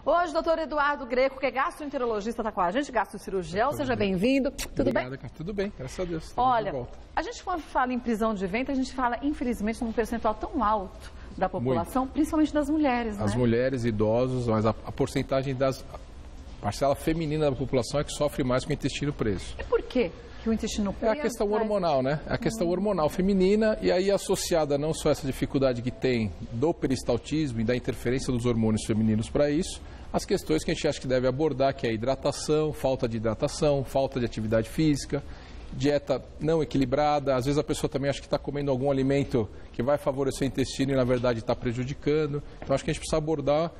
Hoje, doutor Eduardo Greco, que é gastroenterologista, está com a gente, gastrocirurgião, seja bem-vindo. Tudo bem? Tudo bem, graças a Deus. Olha, a gente quando fala em prisão de ventre, a gente fala, infelizmente, num percentual tão alto da população, principalmente das mulheres, né? As mulheres, idosos, mas a porcentagem das... A parcela feminina da população é que sofre mais com o intestino preso. E por quê? Que o intestino preso... É a questão hormonal, né? É a questão hormonal feminina e aí associada não só essa dificuldade que tem do peristaltismo e da interferência dos hormônios femininos para isso, as questões que a gente acha que deve abordar, que é a hidratação, falta de atividade física, dieta não equilibrada, às vezes a pessoa também acha que está comendo algum alimento que vai favorecer o intestino e na verdade está prejudicando. Então acho que a gente precisa abordar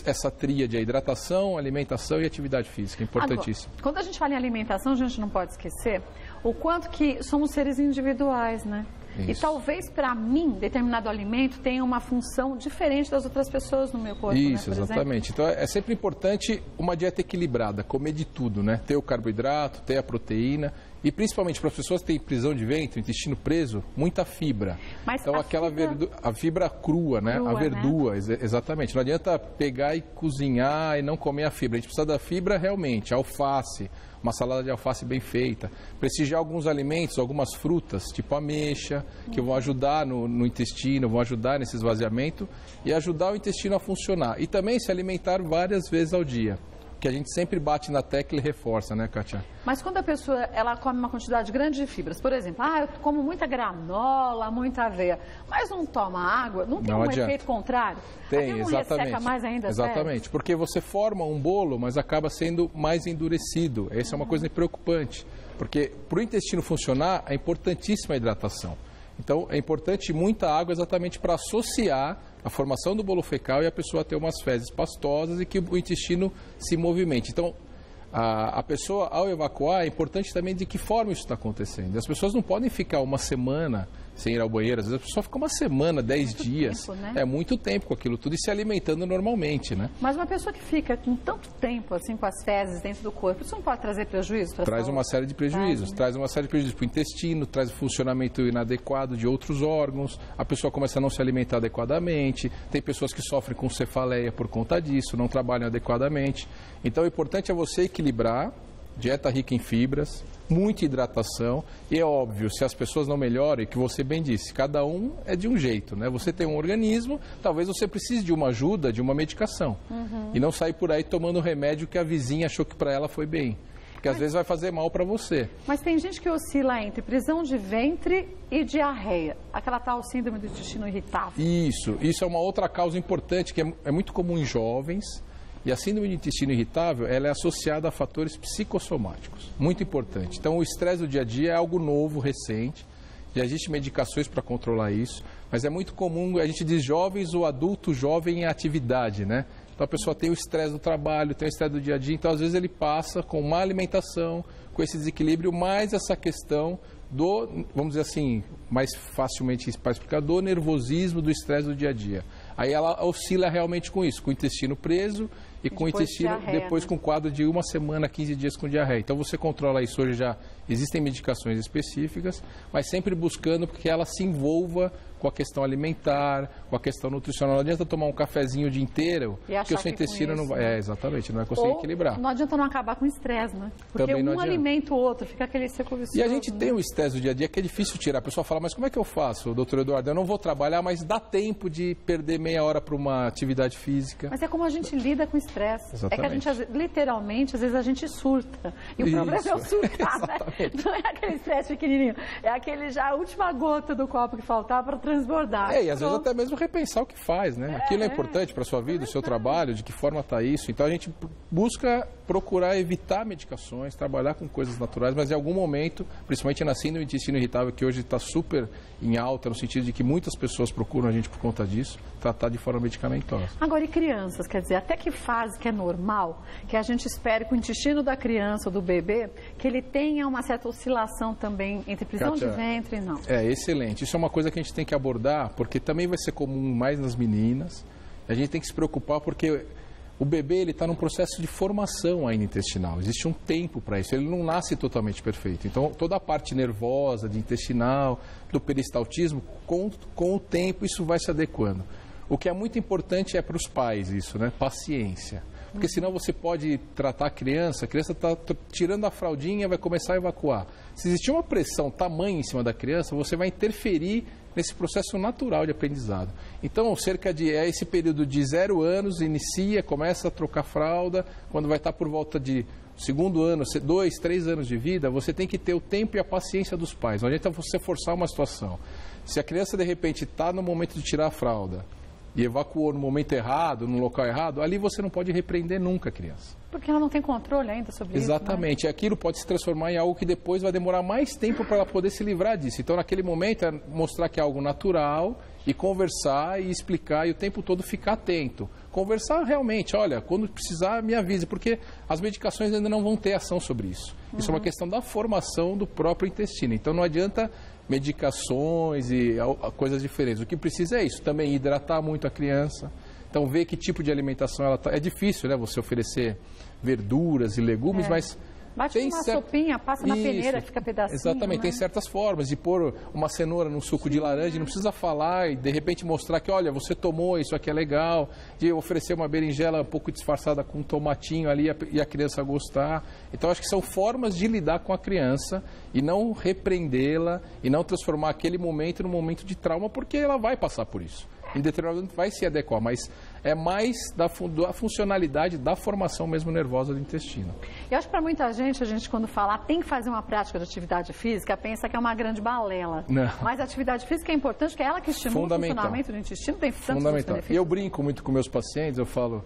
essa tríade, a hidratação, alimentação e atividade física, importantíssimo. Agora, quando a gente fala em alimentação, a gente não pode esquecer o quanto que somos seres individuais, né? Isso. E talvez para mim, determinado alimento tenha uma função diferente das outras pessoas no meu corpo. Isso, né, exatamente. Então é sempre importante uma dieta equilibrada, comer de tudo, né? Ter o carboidrato, ter a proteína e principalmente para as pessoas que têm prisão de ventre, intestino preso, muita fibra. Mas então a fibra crua, né? A verdura, né? Exatamente. Não adianta pegar e cozinhar e não comer a fibra. A gente precisa da fibra realmente, alface, uma salada de alface bem feita. Prestigiar alguns alimentos, algumas frutas, tipo ameixa, que vão ajudar no intestino, vão ajudar nesse esvaziamento e ajudar o intestino a funcionar. E também se alimentar várias vezes ao dia, que a gente sempre bate na tecla e reforça, né, Kátia? Mas quando a pessoa ela come uma quantidade grande de fibras, por exemplo, eu como muita granola, muita aveia, mas não toma água, não tem efeito contrário? Tem, exatamente. Resseca mais ainda, exatamente, porque você forma um bolo, mas acaba sendo mais endurecido. Essa é uma coisa preocupante, porque para o intestino funcionar é importantíssima a hidratação. Então é importante muita água exatamente para associar a formação do bolo fecal e a pessoa ter umas fezes pastosas e que o intestino se movimente. Então, a pessoa, ao evacuar, é importante também de que forma isso está acontecendo. As pessoas não podem ficar uma semana sem ir ao banheiro. Às vezes a pessoa fica uma semana, 10 dias. Tempo, né? É muito tempo com aquilo tudo e se alimentando normalmente, né? Mas uma pessoa que fica com tanto tempo assim com as fezes dentro do corpo, isso não pode trazer prejuízo para a saúde? Traz uma série de prejuízos. Traz uma série de prejuízos para o intestino, traz o funcionamento inadequado de outros órgãos. A pessoa começa a não se alimentar adequadamente. Tem pessoas que sofrem com cefaleia por conta disso, não trabalham adequadamente. Então o importante é você equilibrar, dieta rica em fibras, muita hidratação e é óbvio, se as pessoas não melhorem, que você bem disse, cada um é de um jeito, né? Você tem um organismo, talvez você precise de uma ajuda, de uma medicação e não sair por aí tomando remédio que a vizinha achou que para ela foi bem, porque às vezes vai fazer mal para você. Mas tem gente que oscila entre prisão de ventre e diarreia, aquela tal síndrome do intestino irritável. Isso é uma outra causa importante que é muito comum em jovens. E a síndrome de intestino irritável, ela é associada a fatores psicossomáticos, muito importante. Então, o estresse do dia a dia é algo novo, recente, já existem medicações para controlar isso, mas é muito comum, a gente diz jovens ou adulto jovem em atividade, né? Então, a pessoa tem o estresse do trabalho, tem o estresse do dia a dia, então, às vezes, ele passa com má alimentação, com esse desequilíbrio, mais essa questão do, vamos dizer assim, mais facilmente para explicar, do nervosismo, do estresse do dia a dia. Aí ela oscila realmente com isso, com o intestino preso e com o intestino, diarreia, depois com quadro de uma semana, 15 dias com diarreia. Então você controla isso, hoje já existem medicações específicas, mas sempre buscando que ela se envolva com a questão alimentar, com a questão nutricional. Não adianta tomar um cafezinho o dia inteiro, porque o seu intestino não vai... exatamente, não vai conseguir equilibrar. Não adianta não acabar com estresse, né? Porque um alimenta o outro, fica aquele ciclo vicioso. E a gente tem o estresse do dia a dia que é difícil tirar. A pessoa fala, mas como é que eu faço, doutor Eduardo? Eu não vou trabalhar, mas dá tempo de perder meia hora para uma atividade física. Mas é como a gente lida com estresse. É que a gente, literalmente, às vezes a gente surta. E o problema é o surtar, né? Não é aquele estresse pequenininho. É aquele já a última gota do copo que faltava para transbordar. E às vezes até mesmo repensar o que faz, né? Aquilo é importante para a sua vida, o seu trabalho, de que forma está isso. Então a gente busca procurar evitar medicações, trabalhar com coisas naturais, mas em algum momento, principalmente na síndrome do intestino irritável, que hoje está super em alta, no sentido de que muitas pessoas procuram a gente por conta disso, tratar de forma medicamentosa. Agora, e crianças? Quer dizer, até que fase que é normal, que a gente espere que o intestino da criança ou do bebê, que ele tenha uma certa oscilação também entre prisão de ventre e não? É, excelente. Isso é uma coisa que a gente tem que abordar, porque também vai ser comum mais nas meninas. A gente tem que se preocupar porque o bebê ele está num processo de formação ainda intestinal. Existe um tempo para isso. Ele não nasce totalmente perfeito. Então, toda a parte nervosa, de intestinal, do peristaltismo, com o tempo isso vai se adequando. O que é muito importante é para os pais isso, né? Paciência. Porque senão você pode tratar a criança está tirando a fraldinha, vai começar a evacuar. Se existir uma pressão tamanha em cima da criança, você vai interferir nesse processo natural de aprendizado. Então, esse período de 0 anos, começa a trocar fralda, quando vai estar por volta de segundo ano, 2, 3 anos de vida, você tem que ter o tempo e a paciência dos pais. Não adianta você forçar uma situação. Se a criança, de repente, está no momento de tirar a fralda e evacuou no momento errado, no local errado, ali você não pode repreender nunca a criança. Porque ela não tem controle ainda sobre isso. Exatamente. Né? Aquilo pode se transformar em algo que depois vai demorar mais tempo para ela poder se livrar disso. Então, naquele momento, é mostrar que é algo natural e conversar e explicar e o tempo todo ficar atento. Conversar realmente, olha, quando precisar, me avise, porque as medicações ainda não vão ter ação sobre isso. Isso é uma questão da formação do próprio intestino. Então, não adianta medicações e coisas diferentes. O que precisa é isso, também hidratar muito a criança. Então, ver que tipo de alimentação ela está. É difícil, né, você oferecer verduras e legumes, mas... Bate uma sopinha, passa na peneira, fica pedacinho. Exatamente, né? Tem certas formas de pôr uma cenoura num suco de laranja, não precisa falar e de repente mostrar que, olha, você tomou, isso aqui é legal, de oferecer uma berinjela um pouco disfarçada com um tomatinho ali e a criança gostar. Então, acho que são formas de lidar com a criança e não repreendê-la e não transformar aquele momento num momento de trauma, porque ela vai passar por isso. Em determinado momento vai se adequar, mas é mais da funcionalidade da formação mesmo nervosa do intestino. Eu acho que para muita gente, a gente quando fala tem que fazer uma prática de atividade física, pensa que é uma grande balela. Não. Mas a atividade física é importante, porque é ela que estimula o funcionamento do intestino, tem tantos benefícios. E eu brinco muito com meus pacientes, eu falo,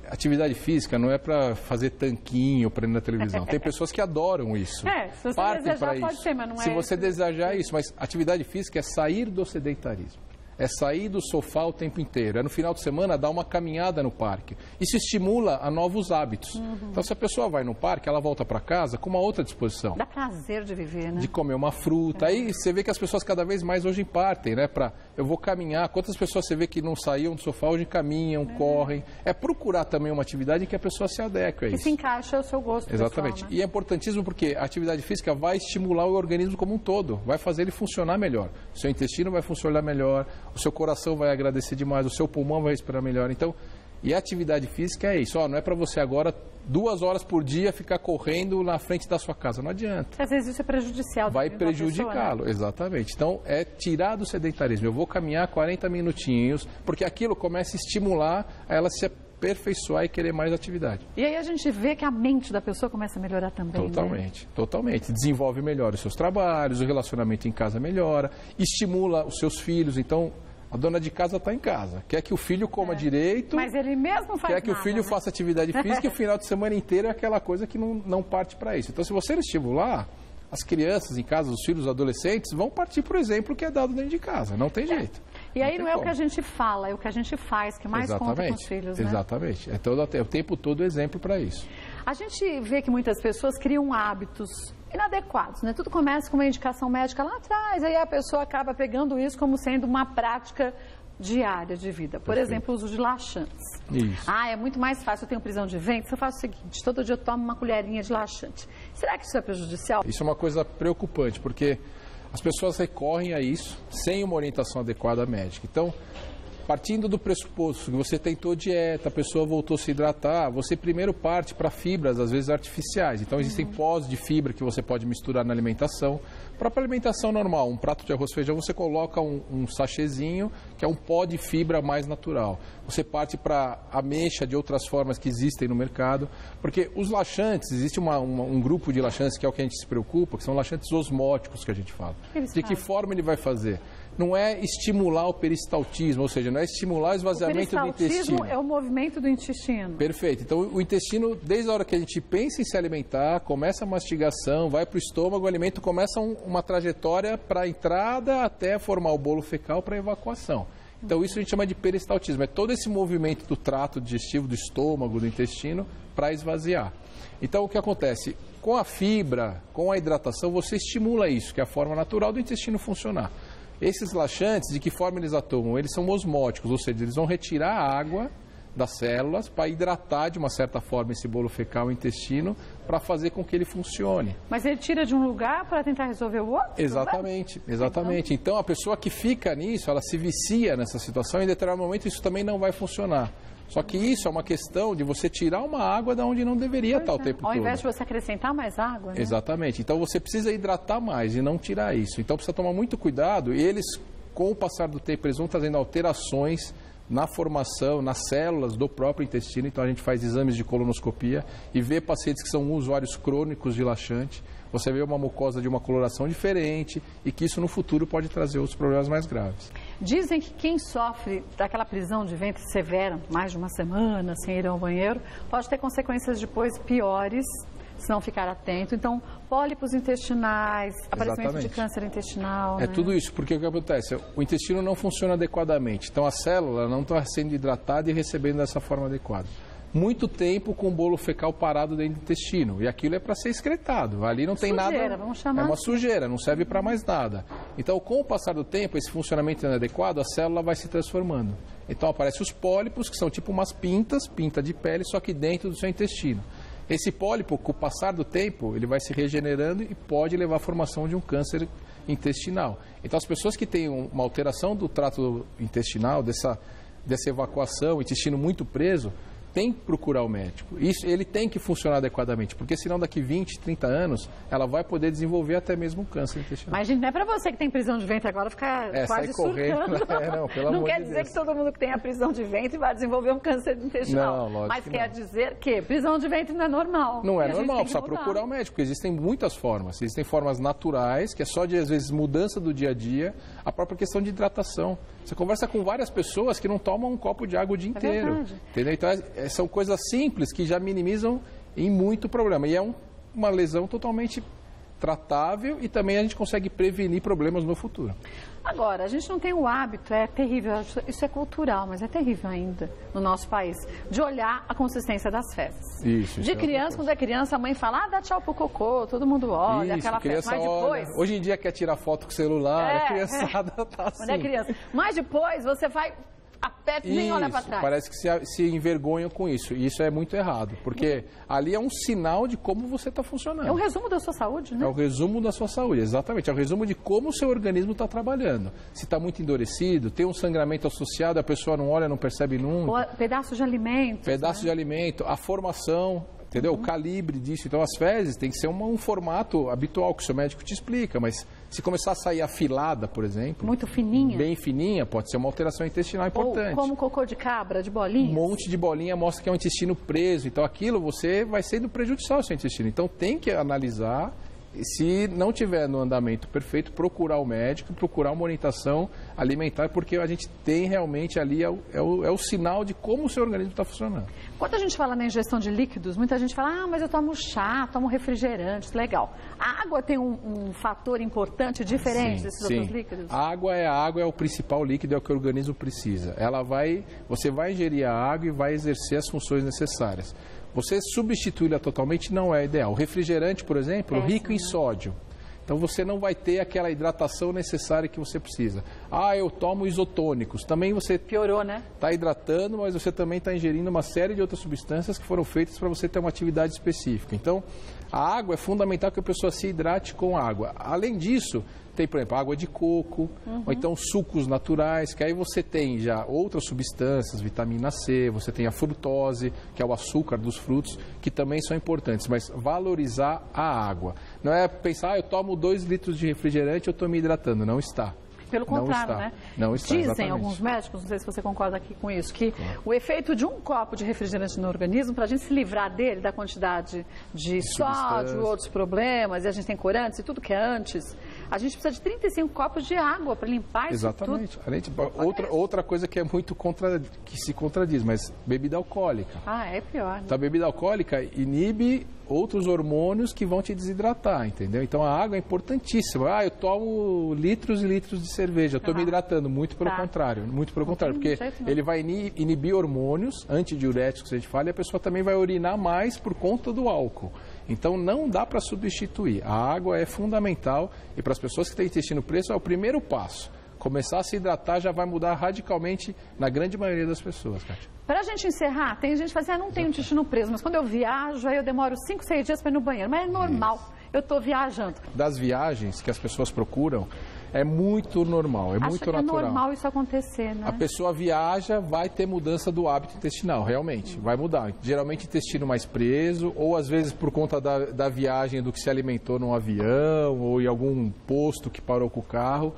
atividade física não é para fazer tanquinho para ir na televisão. Tem pessoas que adoram isso. Se você desejar pode ser, mas não é. Se você desejar isso, mas atividade física é sair do sedentarismo. É sair do sofá o tempo inteiro. É no final de semana dar uma caminhada no parque. Isso estimula a novos hábitos. Então, se a pessoa vai no parque, ela volta para casa com uma outra disposição. Dá prazer de viver, né? De comer uma fruta. Aí você vê que as pessoas cada vez mais hoje partem, né? Eu vou caminhar. Quantas pessoas você vê que não saíam do sofá, hoje caminham, correm. É procurar também uma atividade em que a pessoa se adeque a isso. E se encaixa ao seu gosto. Exatamente. Pessoal, né? E é importantíssimo porque a atividade física vai estimular o organismo como um todo. Vai fazer ele funcionar melhor. O seu intestino vai funcionar melhor. O seu coração vai agradecer demais, o seu pulmão vai respirar melhor. Então, e a atividade física é isso. Não é para você agora 2 horas por dia ficar correndo na frente da sua casa. Não adianta. Às vezes isso é prejudicial. Vai prejudicá-lo, né? Exatamente. Então, é tirar do sedentarismo. Eu vou caminhar 40 minutinhos, porque aquilo começa a estimular a ela se aperfeiçoar e querer mais atividade. E aí a gente vê que a mente da pessoa começa a melhorar também. Totalmente, né? Totalmente. Desenvolve melhor os seus trabalhos, o relacionamento em casa melhora, estimula os seus filhos. Então, a dona de casa está em casa, quer que o filho coma direito, mas ele mesmo faz quer que o filho faça atividade física e o final de semana inteiro é aquela coisa que não parte para isso. Então, se você estimular, as crianças em casa, os filhos, os adolescentes, vão partir, por exemplo, que é dado dentro de casa. Não tem jeito. E aí não é o que a gente fala, é o que a gente faz, que mais conta com os filhos, né? Exatamente. É o tempo todo exemplo para isso. A gente vê que muitas pessoas criam hábitos inadequados, né? Tudo começa com uma indicação médica lá atrás, aí a pessoa acaba pegando isso como sendo uma prática diária de vida. Por exemplo, o uso de laxantes. Isso. É muito mais fácil, eu tenho prisão de ventre, eu faço o seguinte, todo dia eu tomo uma colherinha de laxante. Será que isso é prejudicial? Isso é uma coisa preocupante, porque as pessoas recorrem a isso sem uma orientação adequada médica. Então, partindo do pressuposto que você tentou dieta, a pessoa voltou a se hidratar, você primeiro parte para fibras, às vezes artificiais. Então, existem pós de fibra que você pode misturar na alimentação. A própria alimentação normal, um prato de arroz e feijão, você coloca um sachêzinho, que é um pó de fibra mais natural. Você parte para ameixa de outras formas que existem no mercado, porque os laxantes, existe um grupo de laxantes que é o que a gente se preocupa, que são laxantes osmóticos que a gente fala. De que forma ele vai fazer? Não é estimular o peristaltismo, ou seja, não é estimular o esvaziamento do intestino. O peristaltismo é o movimento do intestino. Perfeito. Então, o intestino, desde a hora que a gente pensa em se alimentar, começa a mastigação, vai para o estômago, o alimento começa uma trajetória para a entrada até formar o bolo fecal para a evacuação. Então, isso a gente chama de peristaltismo. É todo esse movimento do trato digestivo, do estômago, do intestino, para esvaziar. Então, o que acontece? Com a fibra, com a hidratação, você estimula isso, que é a forma natural do intestino funcionar. Esses laxantes, de que forma eles atuam? Eles são osmóticos, ou seja, eles vão retirar a água das células para hidratar de uma certa forma esse bolo fecal, o intestino, para fazer com que ele funcione. Mas ele tira de um lugar para tentar resolver o outro? Exatamente, exatamente. Então a pessoa que fica nisso, ela se vicia nessa situação e em determinado momento isso também não vai funcionar. Só que isso é uma questão de você tirar uma água da onde não deveria estar o tempo todo. Ao invés de você acrescentar mais água, né? Exatamente. Então você precisa hidratar mais e não tirar isso. Então precisa tomar muito cuidado e eles, com o passar do tempo, eles vão trazendo alterações na formação, nas células do próprio intestino. Então a gente faz exames de colonoscopia e vê pacientes que são usuários crônicos de laxante. Você vê uma mucosa de uma coloração diferente e que isso no futuro pode trazer outros problemas mais graves. Dizem que quem sofre daquela prisão de ventre severa, mais de uma semana sem ir ao banheiro, pode ter consequências depois piores se não ficar atento. Então, pólipos intestinais, aparecimento de câncer intestinal. É tudo isso, porque o que acontece? O intestino não funciona adequadamente. Então, a célula não está sendo hidratada e recebendo dessa forma adequada. Muito tempo com o bolo fecal parado dentro do intestino. E aquilo é para ser excretado. Ali não tem sujeira, nada. Vamos chamar é uma sujeira, não serve para mais nada. Então, com o passar do tempo, esse funcionamento inadequado, a célula vai se transformando. Então, aparecem os pólipos, que são tipo umas pintas, pinta de pele, só que dentro do seu intestino. Esse pólipo, com o passar do tempo, ele vai se regenerando e pode levar à formação de um câncer intestinal. Então, as pessoas que têm uma alteração do trato intestinal, dessa evacuação, intestino muito preso, tem que procurar o médico. Isso, ele tem que funcionar adequadamente, porque senão daqui 20, 30 anos, ela vai poder desenvolver até mesmo um câncer intestinal. Mas, gente, não é para você que tem prisão de ventre agora ficar quase surtando. Não, pelo não amor quer de dizer Deus. que todo mundo que tem a prisão de ventre vai desenvolver um câncer intestinal. Não, lógico. Mas que quer não. dizer que prisão de ventre não é normal. Não é E a gente normal, tem que precisa mudar. procurar o médico, porque existem muitas formas. Existem formas naturais, que é só de, às vezes, mudança do dia a dia, a própria questão de hidratação. Você conversa com várias pessoas que não tomam um copo de água o dia inteiro. Verdade. Entendeu? Então, são coisas simples que já minimizam em muito problema. E é uma lesão totalmente tratável e também a gente consegue prevenir problemas no futuro. Agora, a gente não tem o hábito, é terrível, isso é cultural, mas é terrível ainda no nosso país, de olhar a consistência das fezes. Isso de criança, quando é criança, a mãe fala, dá tchau pro cocô, todo mundo olha, aquela fezes. Mas depois... Olha. Hoje em dia quer tirar foto com o celular, a criançada tá assim. Quando é criança. Mas depois você vai... Aperta e nem olha para trás. Parece que se envergonham com isso. E isso é muito errado, porque ali é um sinal de como você está funcionando. É um resumo da sua saúde, né? É o resumo da sua saúde, exatamente. É o resumo de como o seu organismo está trabalhando. Se está muito endurecido, tem um sangramento associado, a pessoa não olha, não percebe nunca. Ou pedaços de alimento. Pedaços de alimento, a formação... Entendeu? O calibre disso. Então, as fezes tem que ser um formato habitual que o seu médico te explica, mas se começar a sair afilada, por exemplo... Muito fininha. Bem fininha, pode ser uma alteração intestinal importante. Ou como cocô de cabra, de bolinha. Um monte de bolinha mostra que é um intestino preso. Então, aquilo você vai sendo prejudicial ao seu intestino. Então, tem que analisar... Se não tiver no andamento perfeito, procurar o médico, procurar uma orientação alimentar, porque a gente tem realmente ali, é o sinal de como o seu organismo está funcionando. Quando a gente fala na ingestão de líquidos, muita gente fala, mas eu tomo chá, tomo refrigerante, legal. A água tem um fator importante, diferente desses outros líquidos? A água é o principal líquido, é o que o organismo precisa. Você vai ingerir a água e vai exercer as funções necessárias. Você substituí-la totalmente não é ideal. O refrigerante, por exemplo, rico em sódio. Então você não vai ter aquela hidratação necessária que você precisa. Eu tomo isotônicos. Também você piorou, né? Está hidratando, mas você também está ingerindo uma série de outras substâncias que foram feitas para você ter uma atividade específica. Então, a água é fundamental que a pessoa se hidrate com água. Além disso, tem, por exemplo, água de coco, ou então sucos naturais, que aí você tem já outras substâncias, vitamina C, você tem a frutose, que é o açúcar dos frutos, que também são importantes, mas valorizar a água. Não é pensar, eu tomo 2 litros de refrigerante, eu estou me hidratando. Não está. Pelo contrário, né? Não está, dizem exatamente. Alguns médicos, não sei se você concorda aqui com isso, que o efeito de um copo de refrigerante no organismo, para a gente se livrar dele, da quantidade de sódio, outros problemas, e a gente tem corantes e tudo que é antes, a gente precisa de 35 copos de água para limpar isso tudo. Exatamente. Outra coisa que é muito que se contradiz, mas bebida alcoólica. É pior. Né? Então, a bebida alcoólica inibe outros hormônios que vão te desidratar, entendeu? Então, a água é importantíssima. Eu tomo litros e litros de cerveja, estou me hidratando. Muito pelo contrário, porque ele vai inibir hormônios antidiuréticos, que a gente fala, e a pessoa também vai urinar mais por conta do álcool. Então, não dá para substituir. A água é fundamental e para as pessoas que têm intestino preso é o primeiro passo. Começar a se hidratar já vai mudar radicalmente na grande maioria das pessoas, Kátia. Para a gente encerrar, tem gente que fala assim, não tenho intestino preso, mas quando eu viajo, aí eu demoro 5, 6 dias para ir no banheiro. Mas é normal, eu estou viajando. Das viagens que as pessoas procuram, é muito normal, muito natural. É normal isso acontecer, né? A pessoa viaja, vai ter mudança do hábito intestinal, realmente, vai mudar. Geralmente intestino mais preso, ou às vezes por conta da viagem do que se alimentou num avião, ou em algum posto que parou com o carro,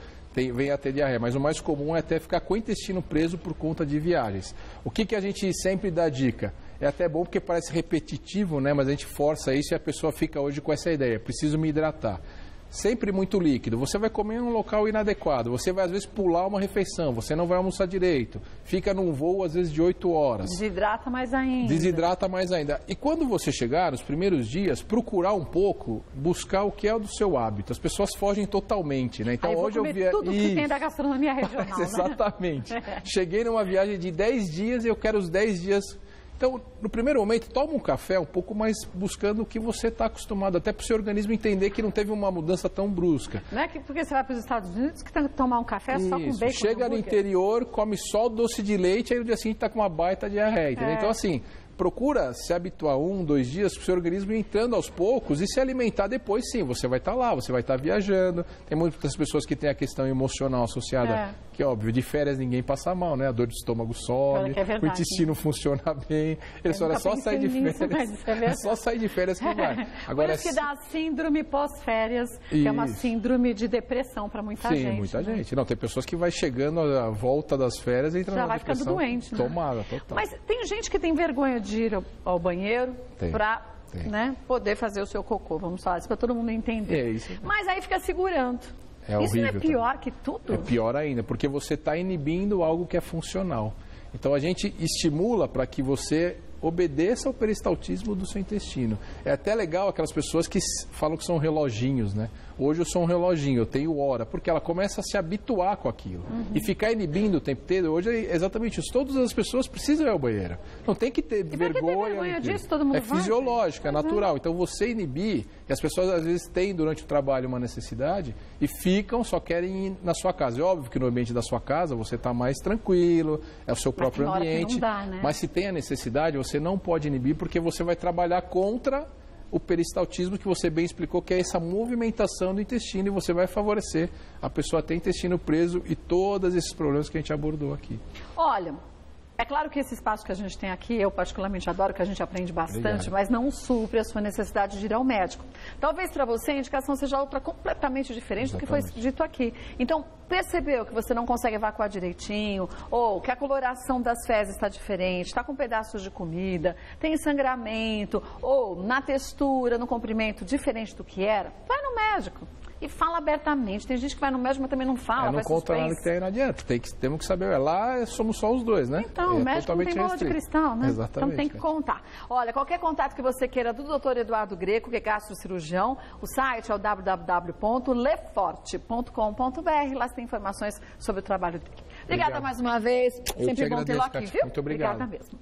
vem a ter diarreia. Mas o mais comum é até ficar com o intestino preso por conta de viagens. O que a gente sempre dá dica? É até bom porque parece repetitivo, né? Mas a gente força isso e a pessoa fica hoje com essa ideia, preciso me hidratar. Sempre muito líquido, você vai comer em um local inadequado, você vai às vezes pular uma refeição, você não vai almoçar direito, fica num voo às vezes de 8 horas. Desidrata mais ainda. Desidrata mais ainda. E quando você chegar, nos primeiros dias, procurar um pouco, buscar o que é do seu hábito. As pessoas fogem totalmente, né? Então hoje eu vi tudo que tem da gastronomia regional, exatamente. Né? Cheguei numa viagem de 10 dias e eu quero os 10 dias... Então, no primeiro momento, toma um café um pouco mais buscando o que você está acostumado, até para o seu organismo entender que não teve uma mudança tão brusca. Não é que porque você vai para os Estados Unidos que tem que tomar um café só com bacon. Chega no interior, come só doce de leite, aí no dia seguinte está com uma baita diarreia, entendeu? Então, assim, procura se habituar 1, 2 dias para o seu organismo ir entrando aos poucos e se alimentar depois, sim, você vai estar lá, você vai estar viajando. Tem muitas pessoas que têm a questão emocional associada, que é óbvio, de férias ninguém passa mal, né? A dor de estômago sobe, o intestino funciona bem. Eles falam, é só sair de férias. É só sair de férias que vai. Agora, por isso que dá a síndrome pós-férias, que é uma síndrome de depressão para muita gente. Sim, muita gente. Não, tem pessoas que vai chegando à volta das férias e entra na depressão. Já vai ficando doente, né? Tomada, total. Mas tem gente que tem vergonha de ir ao banheiro para poder fazer o seu cocô. Vamos falar isso para todo mundo entender. É isso. Mas aí fica segurando. É horrível, isso não é pior que tudo? É pior ainda, porque você está inibindo algo que é funcional. Então a gente estimula para que você obedeça ao peristaltismo do seu intestino. É até legal aquelas pessoas que falam que são reloginhos, né? Hoje eu sou um reloginho, eu tenho hora, porque ela começa a se habituar com aquilo. E ficar inibindo o tempo inteiro, hoje é exatamente isso. Todas as pessoas precisam ir ao banheiro. Não tem que ter vergonha disso, todo mundo é fisiológico, é natural. Então você inibir, e as pessoas às vezes têm durante o trabalho uma necessidade e ficam, só querem ir na sua casa. É óbvio que no ambiente da sua casa você está mais tranquilo, é o seu próprio ambiente. Mas se tem a necessidade, você não pode inibir porque você vai trabalhar contra o peristaltismo que você bem explicou, que é essa movimentação do intestino, e você vai favorecer a pessoa a ter intestino preso e todos esses problemas que a gente abordou aqui. Olha, é claro que esse espaço que a gente tem aqui, eu particularmente adoro, que a gente aprende bastante, mas não supre a sua necessidade de ir ao médico. Talvez para você a indicação seja outra completamente diferente do que foi dito aqui. Então, percebeu que você não consegue evacuar direitinho, ou que a coloração das fezes está diferente, está com pedaços de comida, tem sangramento, ou na textura, no comprimento diferente do que era, vai no médico. E fala abertamente. Tem gente que vai no médico, mas também não fala. Não conta nada que tem aí, não adianta. Temos que saber. Lá somos só os dois, né? Então, o médico não tem bola de cristal, né? Exatamente. Então tem que contar. Olha, qualquer contato que você queira do Dr. Eduardo Greco, que é gastrocirurgião, o site é o www.leforte.com.br. Lá você tem informações sobre o trabalho dele. Obrigada mais uma vez. Sempre bom tê-lo aqui, viu? Muito obrigado. Obrigada mesmo.